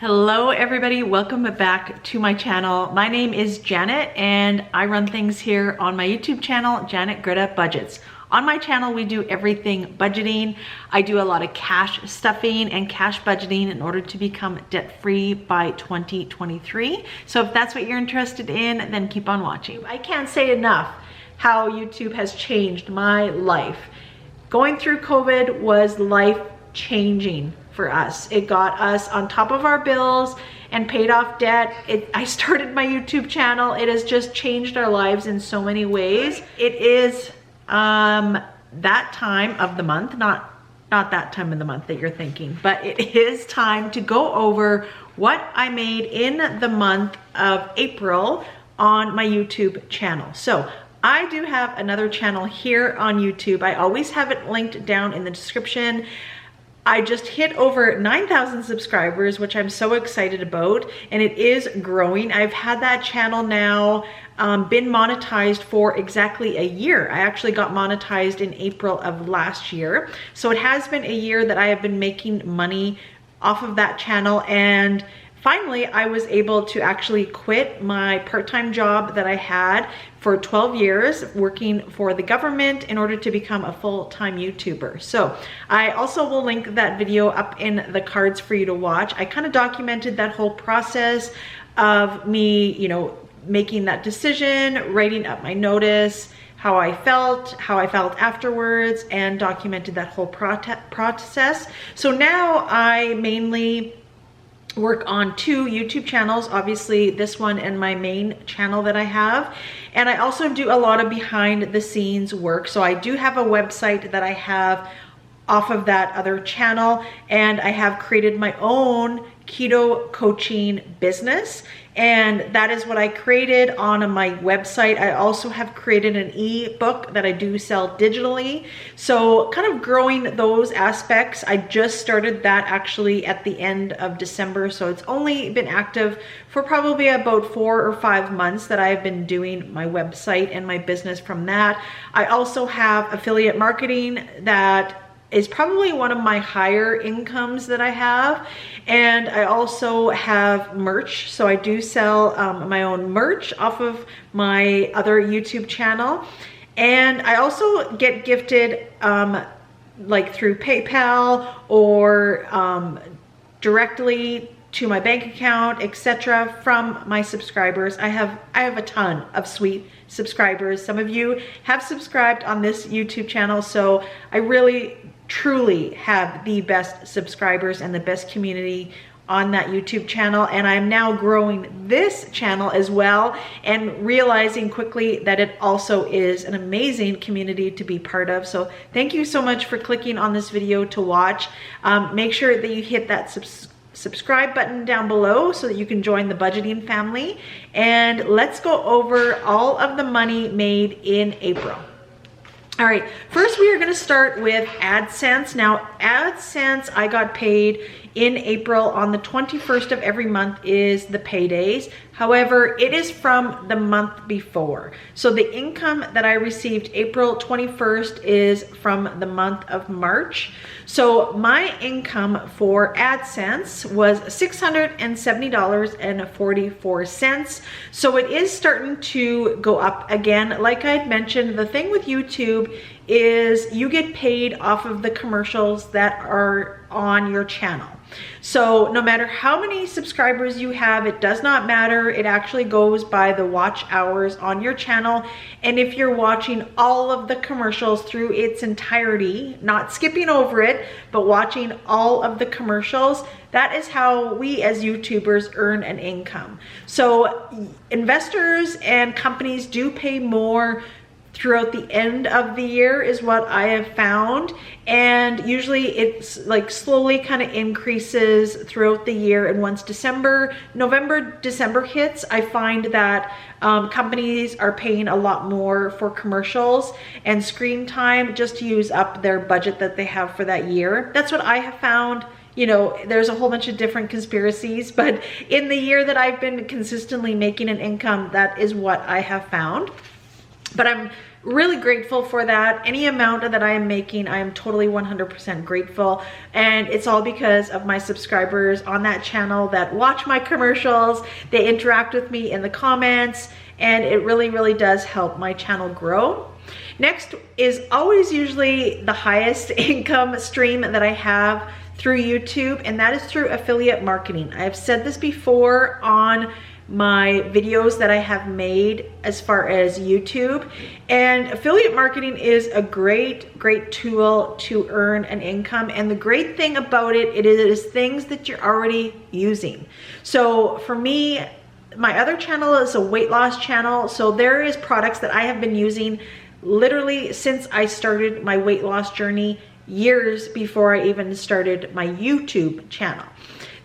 Hello everybody, welcome back to my channel. My name is Janet and I run things here on my YouTube channel, Janet Greta Budgets. On my channel, we do everything budgeting. I do a lot of cash stuffing and cash budgeting in order to become debt-free by 2023. So if that's what you're interested in, then keep on watching. I can't say enough how YouTube has changed my life. Going through COVID was life-changing for us. It got us on top of our bills and paid off debt. I started my YouTube channel. It has just changed our lives in so many ways. It is that time of the month, not that time of the month that you're thinking, but it is time to go over what I made in the month of April on my YouTube channel. So I do have another channel here on YouTube. I always have it linked down in the description. I just hit over 9,000 subscribers, which I'm so excited about, and it is growing. I've had that channel now been monetized for exactly a year. I actually got monetized in April of last year. So it has been a year that I have been making money off of that channel, and finally, I was able to actually quit my part-time job that I had for 12 years working for the government in order to become a full-time YouTuber. So I also will link that video up in the cards for you to watch. I kind of documented that whole process of me, making that decision, writing up my notice, how I felt afterwards, and documented that whole process. So now I mainly work on two YouTube channels, obviously this one and my main channel that I have. And I also do a lot of behind the scenes work. So I do have a website that I have off of that other channel, and I have created my own keto coaching business, and that is what I created on my website. I also have created an ebook that I do sell digitally. So kind of growing those aspects. I just started that actually at the end of December. So it's only been active for probably about 4 or 5 months that I've been doing my website and my business from that. I also have affiliate marketing that is probably one of my higher incomes that I have. And I also have merch. So I do sell my own merch off of my other YouTube channel. And I also get gifted like through PayPal or directly to my bank account, etc., from my subscribers. I have a ton of sweet subscribers. Some of you have subscribed on this YouTube channel, so I really truly have the best subscribers and the best community on that YouTube channel. And I'm now growing this channel as well and realizing quickly that it also is an amazing community to be part of. So thank you so much for clicking on this video to watch. Make sure that you hit that subscribe button down below so that you can join the budgeting family. And let's go over all of the money made in April. All right, first we are gonna start with Adsense. Now, Adsense, I got paid in April. On the 21st of every month is the paydays. However, it is from the month before. So the income that I received April 21st is from the month of March. So my income for Adsense was $670.44. So it is starting to go up again. Like I had mentioned, the thing with YouTube is you get paid off of the commercials that are on your channel. So no matter how many subscribers you have, it does not matter. It actually goes by the watch hours on your channel. And if you're watching all of the commercials through its entirety, not skipping over it, but watching all of the commercials, that is how we as YouTubers earn an income. So investors and companies do pay more throughout the end of the year is what I have found, and usually it's like slowly kind of increases throughout the year. And once November, December hits, I find that companies are paying a lot more for commercials and screen time just to use up their budget that they have for that year. That's what I have found. There's a whole bunch of different conspiracies, but in the year that I've been consistently making an income, that is what I have found. But I'm really grateful for that. Any amount that I am making, I am totally 100% grateful. And it's all because of my subscribers on that channel that watch my commercials. They interact with me in the comments, and it really, really does help my channel grow. Next is always usually the highest income stream that I have through YouTube, and that is through affiliate marketing. I have said this before on my videos that I have made as far as YouTube, and affiliate marketing is a great tool to earn an income. And the great thing about it, it is things that you're already using. So for me, my other channel is a weight loss channel, so there is products that I have been using literally since I started my weight loss journey, years before I even started my YouTube channel,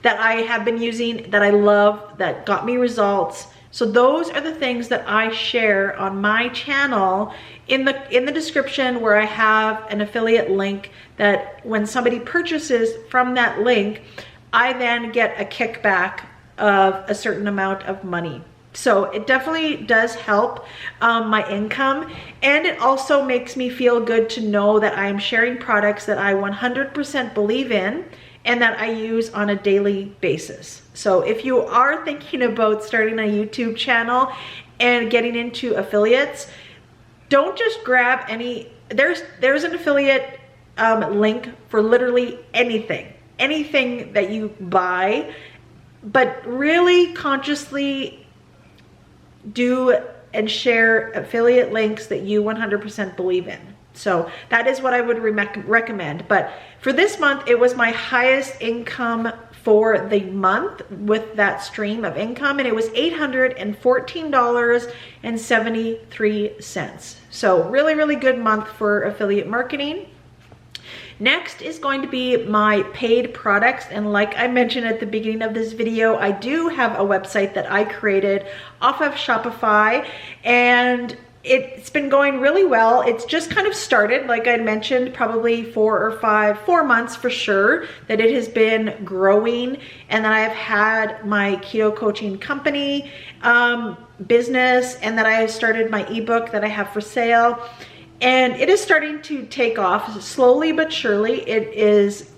that I have been using, that I love, that got me results. So those are the things that I share on my channel in the description, where I have an affiliate link that when somebody purchases from that link, I then get a kickback of a certain amount of money. So it definitely does help my income, and it also makes me feel good to know that I am sharing products that I 100% believe in and that I use on a daily basis. So if you are thinking about starting a YouTube channel and getting into affiliates, don't just grab any, there's an affiliate link for literally anything that you buy, but really consciously do and share affiliate links that you 100% believe in. So that is what I would recommend. But for this month, it was my highest income for the month with that stream of income, and it was $814.73. So really, really good month for affiliate marketing. Next is going to be my paid products, and like I mentioned at the beginning of this video, I do have a website that I created off of Shopify, and it's been going really well. It's just kind of started, like I mentioned, probably 4 months for sure, that it has been growing, and that I have had my keto coaching company business, and that I have started my ebook that I have for sale. And it is starting to take off slowly but surely. It is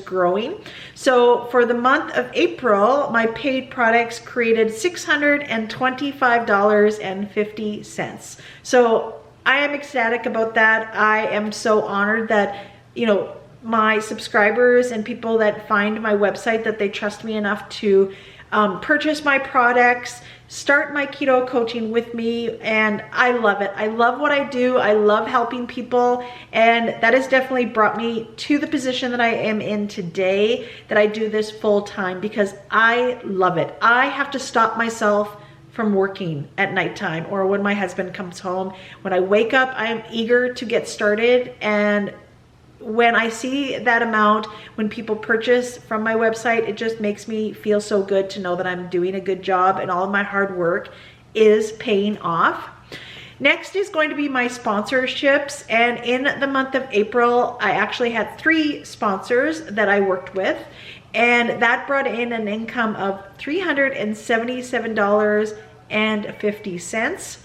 growing. So for the month of April, my paid products created $625.50. So I am ecstatic about that. I am so honored that, you know, my subscribers and people that find my website, that they trust me enough to purchase my products, start my keto coaching with me, and I love it. I love what I do. I love helping people, and that has definitely brought me to the position that I am in today, that I do this full time because I love it. I have to stop myself from working at nighttime or when my husband comes home. When I wake up, I am eager to get started, and when I see that amount, when people purchase from my website, it just makes me feel so good to know that I'm doing a good job and all of my hard work is paying off. Next is going to be my sponsorships, and in the month of April, I actually had 3 sponsors that I worked with, and that brought in an income of $377.50.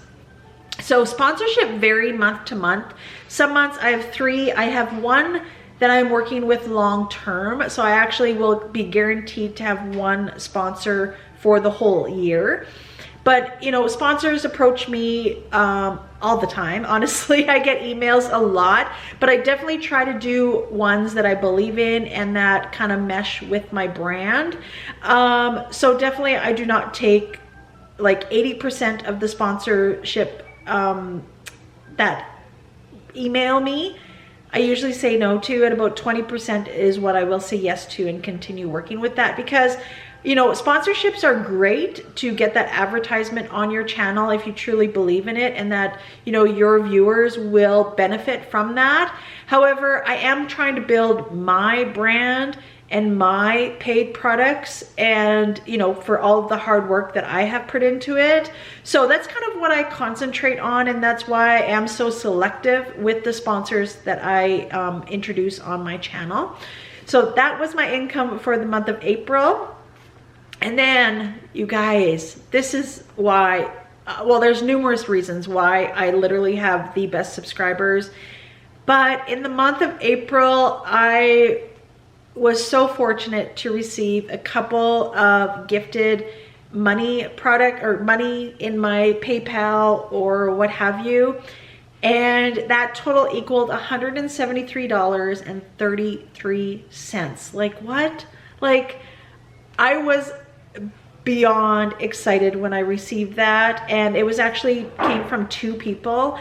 So sponsorship vary month to month. Some months I have 3. I have 1 that I'm working with long term. So I actually will be guaranteed to have 1 sponsor for the whole year. But you know, sponsors approach me all the time. Honestly, I get emails a lot, but I definitely try to do ones that I believe in and that kind of mesh with my brand. So definitely I do not take like 80% of the sponsorship that email me. I usually say no to, and about 20% is what I will say yes to and continue working with that, because you know, sponsorships are great to get that advertisement on your channel if you truly believe in it and that, you know, your viewers will benefit from that. However, I am trying to build my brand and my paid products, and you know, for all of the hard work that I have put into it. So that's kind of what I concentrate on, and that's why I am so selective with the sponsors that I introduce on my channel. So that was my income for the month of April. And then, you guys, this is why well, there's numerous reasons why I literally have the best subscribers. But in the month of April, I was so fortunate to receive a couple of gifted money product or money in my PayPal or what have you. And that total equaled $173.33. Like what? Like I was beyond excited when I received that. And it was actually came from 2 people.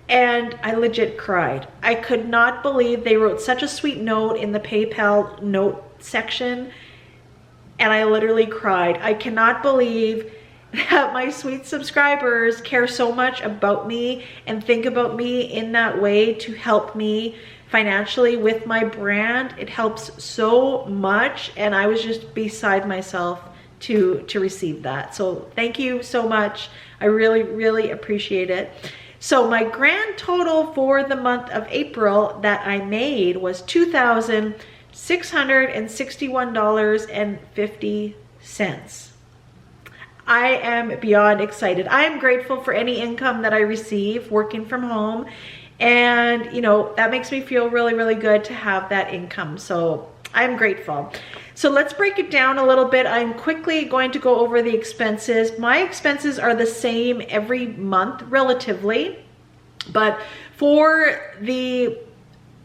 And I legit cried. I could not believe they wrote such a sweet note in the PayPal note section. And I literally cried. I cannot believe that my sweet subscribers care so much about me and think about me in that way to help me financially with my brand. It helps so much. And I was just beside myself to receive that. So thank you so much. I really, really appreciate it. So my grand total for the month of April that I made was $2,661.50. I am beyond excited. I am grateful for any income that I receive working from home. And you know, that makes me feel really, really good to have that income. So I'm grateful. So let's break it down a little bit. I'm quickly going to go over the expenses. My expenses are the same every month relatively, but for the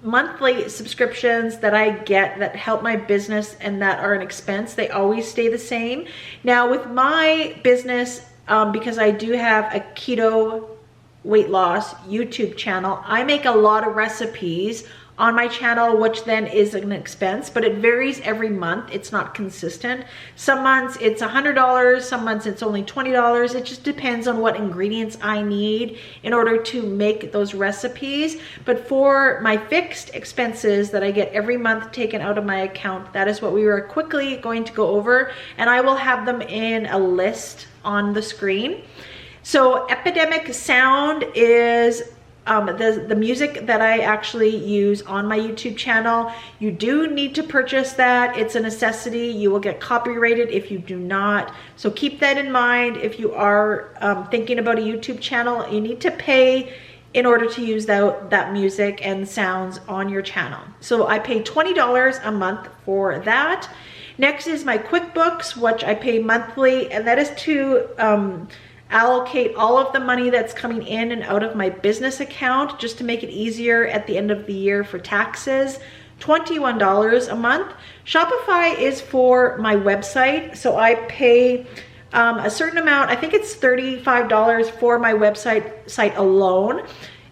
monthly subscriptions that I get that help my business and that are an expense, they always stay the same. Now with my business, because I do have a keto weight loss YouTube channel, I make a lot of recipes on my channel, which then is an expense, but it varies every month. It's not consistent. Some months it's $100, some months it's only $20. It just depends on what ingredients I need in order to make those recipes. But for my fixed expenses that I get every month taken out of my account, that is what we were quickly going to go over, and I will have them in a list on the screen. So Epidemic Sound is the music that I actually use on my YouTube channel. You do need to purchase that. It's a necessity. You will get copyrighted if you do not. So keep that in mind. If you are thinking about a YouTube channel, you need to pay in order to use that music and sounds on your channel. So I pay $20 a month for that. Next is my QuickBooks, which I pay monthly, and that is to allocate all of the money that's coming in and out of my business account just to make it easier at the end of the year for taxes. $21 a month. Shopify is for my website, so I pay a certain amount. I think it's $35 for my site alone,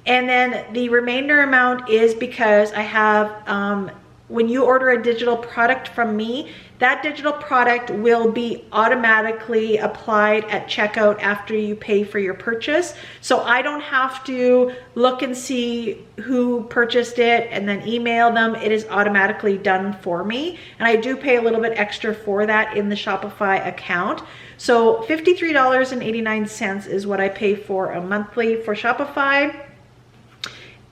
and then the remainder amount is because I have when you order a digital product from me, that digital product will be automatically applied at checkout after you pay for your purchase. So I don't have to look and see who purchased it and then email them. It is automatically done for me. And I do pay a little bit extra for that in the Shopify account. So $53.89 is what I pay for a monthly for Shopify.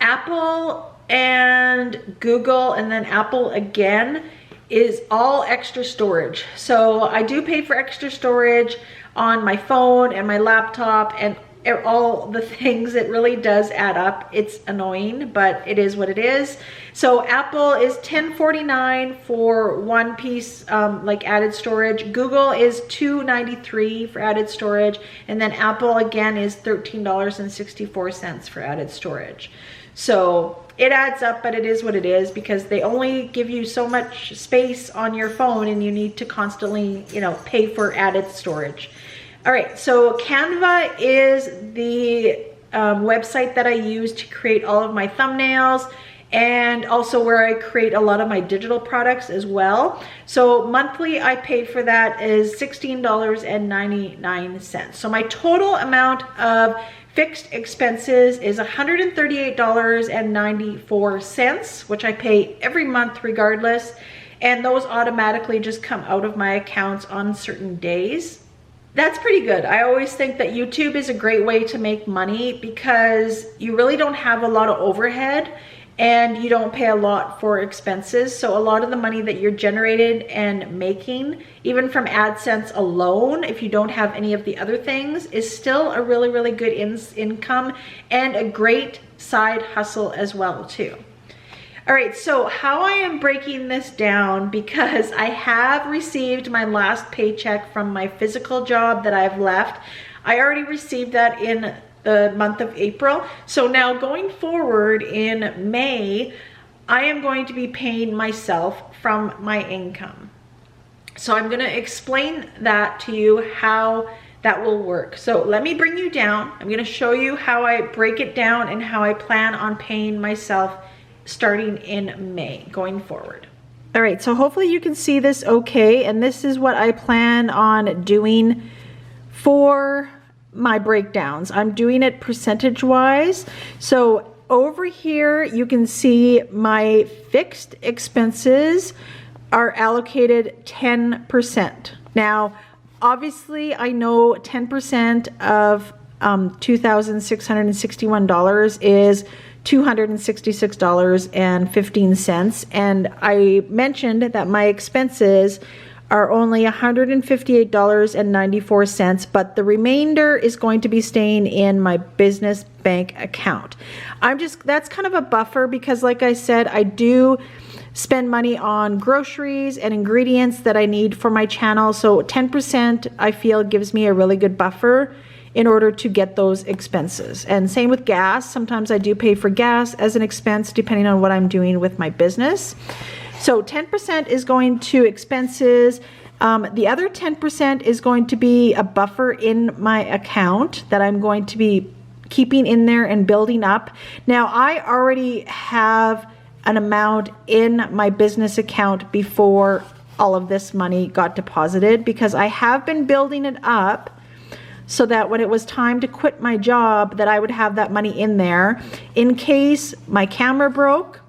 Apple and Google, and then Apple again, is all extra storage. So I do pay for extra storage on my phone and my laptop and all the things. It really does add up. It's annoying, but it is what it is. So Apple is $10.49 for one piece, like added storage. Google is $2.93 for added storage, and then Apple again is $13.64 for added storage. So it adds up, but it is what it is because they only give you so much space on your phone and you need to constantly, you know, pay for added storage. All right, so Canva is the website that I use to create all of my thumbnails and also where I create a lot of my digital products as well. So monthly I pay for that is $16.99. So my total amount of fixed expenses is $138.94, which I pay every month regardless. And those automatically just come out of my accounts on certain days. That's pretty good. I always think that YouTube is a great way to make money because you really don't have a lot of overhead. and you don't pay a lot for expenses. So a lot of the money that you're generated and making, even from AdSense alone, if you don't have any of the other things, is still a really, really good income and a great side hustle as well too. All right, so how I am breaking this down, because I have received my last paycheck from my physical job that I've left. I already received that in the month of April. So now going forward in May, I am going to be paying myself from my income. So I'm gonna explain that to you, how that will work. So let me bring you down. I'm gonna show you how I break it down and how I plan on paying myself starting in May going forward. All right, so hopefully you can see this okay. And this is what I plan on doing for my breakdowns. I'm doing it percentage wise. So over here, you can see my fixed expenses are allocated 10%. Now, obviously I know 10% of $2,661 is $266.15. And I mentioned that my expenses are only $158.94, but the remainder is going to be staying in my business bank account. That's kind of a buffer because like I said, I do spend money on groceries and ingredients that I need for my channel. So 10% I feel gives me a really good buffer in order to get those expenses. And same with gas. Sometimes I do pay for gas as an expense depending on what I'm doing with my business. So 10% is going to expenses. The other 10% is going to be a buffer in my account that I'm going to be keeping in there and building up. Now I already have an amount in my business account before all of this money got deposited, because I have been building it up so that when it was time to quit my job, that I would have that money in there in case my camera broke,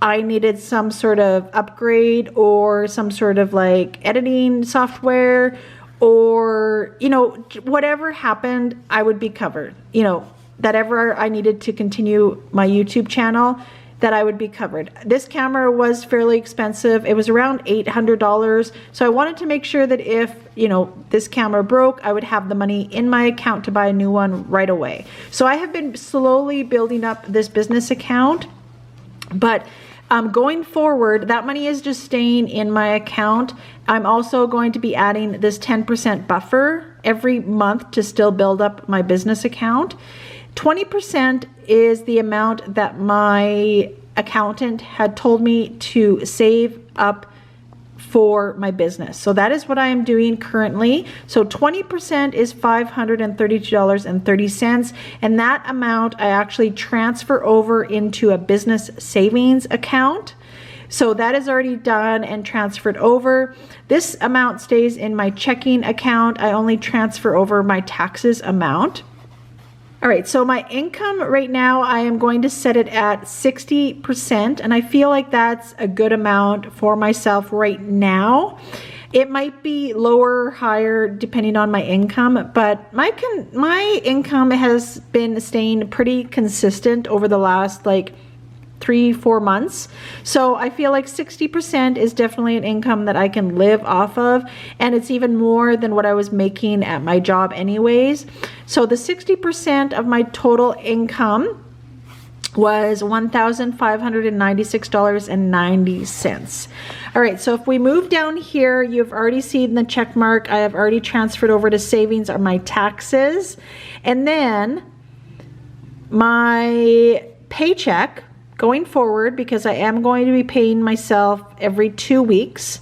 I needed some sort of upgrade or some sort of like editing software, or, you know, whatever happened, I would be covered. You know, that ever I needed to continue my YouTube channel, that I would be covered. This camera was fairly expensive. It was around $800. So I wanted to make sure that if, you know, this camera broke, I would have the money in my account to buy a new one right away. So I have been slowly building up this business account, but going forward, that money is just staying in my account. I'm also going to be adding this 10% buffer every month to still build up my business account. 20% is the amount that my accountant had told me to save up for my business. So that is what I am doing currently. So 20% is $532.30, and that amount I actually transfer over into a business savings account. So that is already done and transferred over. This amount stays in my checking account. I only transfer over my taxes amount. All right, so my income right now, I am going to set it at 60%, and I feel like that's a good amount for myself right now. It might be lower, higher, depending on my income, but my income has been staying pretty consistent over the last like 3-4 months. So I feel like 60% is definitely an income that I can live off of, and it's even more than what I was making at my job anyways. So the 60% of my total income was $1,596.90. All right, so if we move down here, you've already seen the check mark. I have already transferred over to savings or my taxes. And then my paycheck going forward, because I am going to be paying myself every 2 weeks,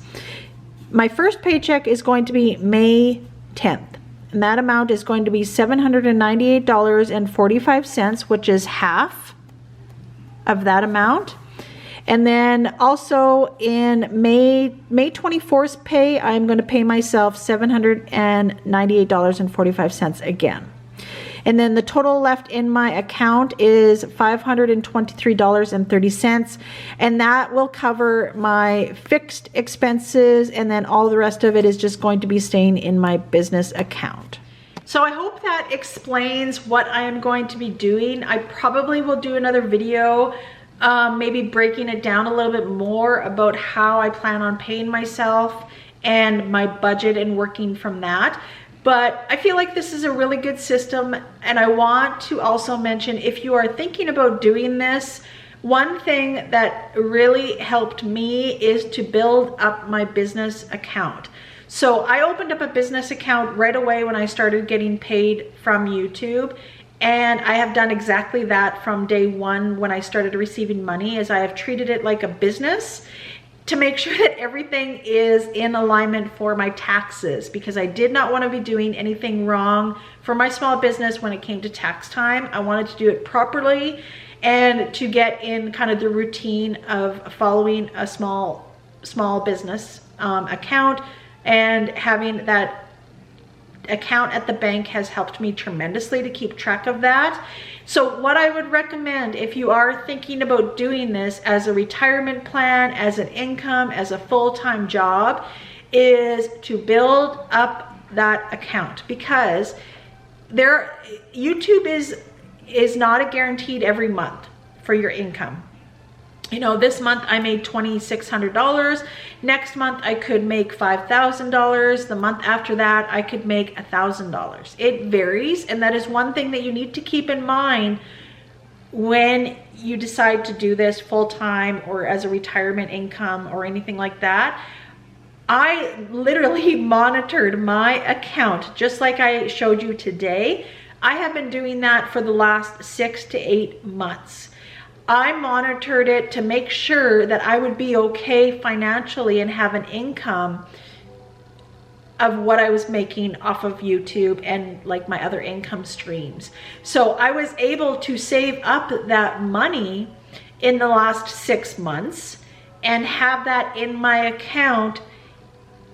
my first paycheck is going to be May 10th. And that amount is going to be $798.45, which is half of that amount. And then also in May 24th's pay, I'm going to pay myself $798.45 again. And then the total left in my account is $523.30, and that will cover my fixed expenses, and then all the rest of it is just going to be staying in my business account. So I hope that explains what I am going to be doing. I probably will do another video maybe breaking it down a little bit more about how I plan on paying myself and my budget and working from that. But I feel like this is a really good system, and I want to also mention, if you are thinking about doing this, one thing that really helped me is to build up my business account. So I opened up a business account right away when I started getting paid from YouTube, and I have done exactly that from day one when I started receiving money, as I have treated it like a business to make sure that everything is in alignment for my taxes, because I did not want to be doing anything wrong for my small business when it came to tax time. I wanted to do it properly and to get in kind of the routine of following a small business account, and having that account at the bank has helped me tremendously to keep track of that. So what I would recommend, if you are thinking about doing this as a retirement plan, as an income, as a full-time job, is to build up that account, because YouTube is not a guaranteed every month for your income. You know, this month I made $2,600. Next month I could make $5,000. The month after that I could make $1,000. It varies, and that is one thing that you need to keep in mind when you decide to do this full-time or as a retirement income or anything like that. I literally monitored my account just like I showed you today. I have been doing that for the last 6 to 8 months. I monitored it to make sure that I would be okay financially and have an income of what I was making off of YouTube and like my other income streams. So I was able to save up that money in the last 6 months and have that in my account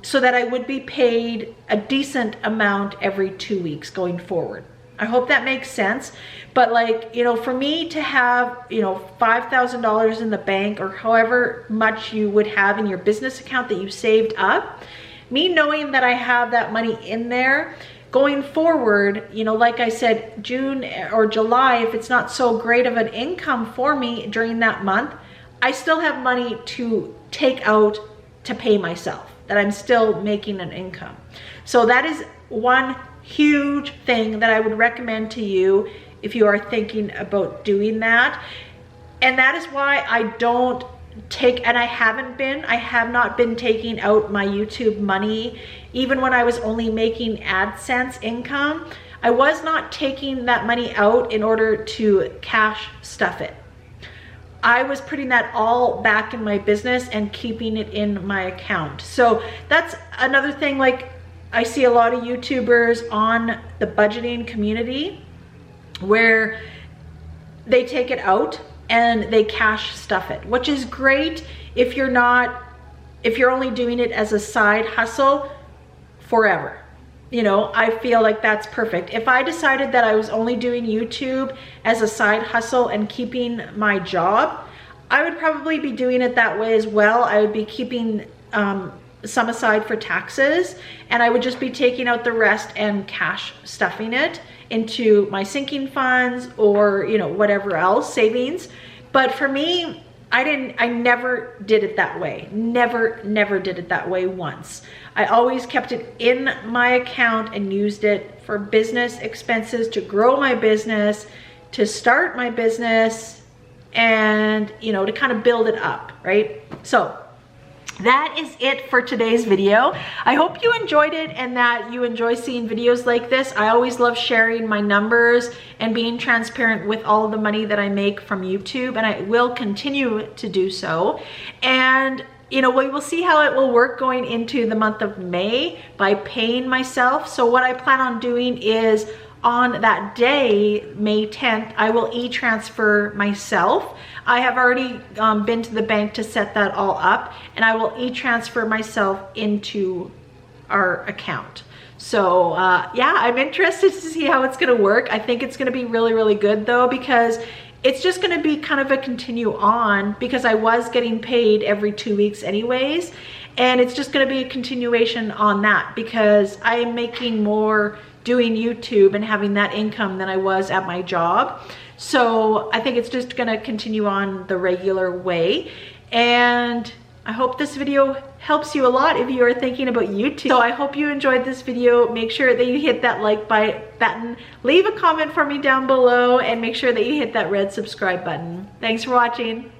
so that I would be paid a decent amount every 2 weeks going forward. I hope that makes sense. But like, you know, for me to have, you know, $5,000 in the bank, or however much you would have in your business account that you saved up, me knowing that I have that money in there going forward, you know, like I said, June or July, if it's not so great of an income for me during that month, I still have money to take out to pay myself, that I'm still making an income. So that is one huge thing that I would recommend to you if you are thinking about doing that. And that is why I don't take, and I have not been taking out my YouTube money. Even when I was only making AdSense income, I was not taking that money out in order to cash stuff it. I was putting that all back in my business and keeping it in my account. So that's another thing. Like, I see a lot of YouTubers on the budgeting community where they take it out and they cash stuff it, which is great if you're only doing it as a side hustle forever. You know, I feel like that's perfect. If I decided that I was only doing YouTube as a side hustle and keeping my job, I would probably be doing it that way as well. I would be keeping some aside for taxes, and I would just be taking out the rest and cash stuffing it into my sinking funds or, you know, whatever else, savings. But for me, I never did it that way. Never did it that way once. I always kept it in my account and used it for business expenses, to grow my business, to start my business, and, you know, to kind of build it up, right? So that is it for today's video. I hope you enjoyed it and that you enjoy seeing videos like this. I always love sharing my numbers and being transparent with all of the money that I make from YouTube, and I will continue to do so. And you know, we will see how it will work going into the month of May by paying myself. So what I plan on doing is, on that day, May 10th, I will e-transfer myself. I have already been to the bank to set that all up, and I will e-transfer myself into our account. So yeah, I'm interested to see how it's gonna work. I think it's gonna be really good though, because it's just gonna be kind of a continue on, because I was getting paid every 2 weeks anyways, and it's just gonna be a continuation on that, because I am making more doing YouTube and having that income than I was at my job. So I think it's just gonna continue on the regular way. And I hope this video helps you a lot if you are thinking about YouTube. So I hope you enjoyed this video. Make sure that you hit that like button, leave a comment for me down below, and make sure that you hit that red subscribe button. Thanks for watching.